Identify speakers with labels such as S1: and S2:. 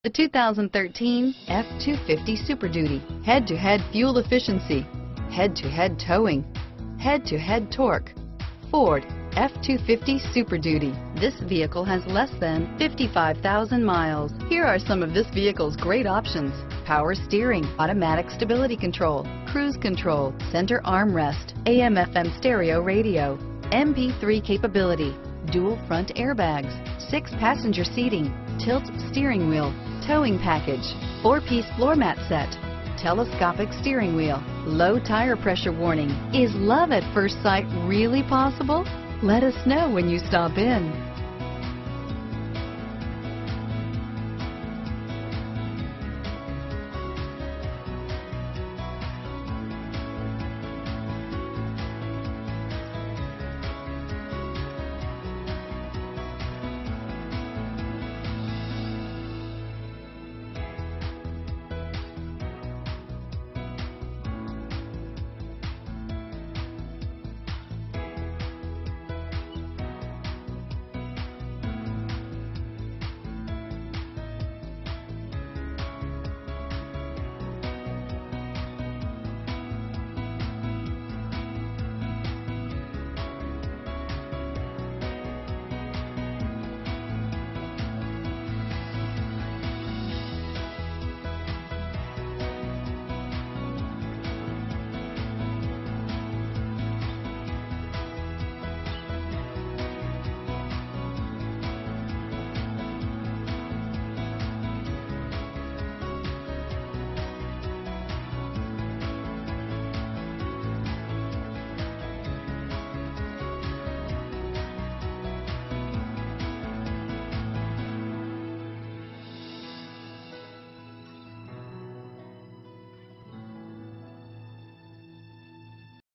S1: The 2013 F-250 Super Duty. Head-to-head fuel efficiency, head-to-head towing, head-to-head torque. Ford F-250 Super Duty. This vehicle has less than 55,000 miles. Here are some of this vehicle's great options: power steering, automatic stability control, cruise control, center armrest, AM/FM stereo radio, MP3 capability, dual front airbags, 6-passenger seating, tilt steering wheel, towing package, 4-piece floor mat set, telescopic steering wheel, low tire pressure warning. Is love at first sight really possible? Let us know when you stop in.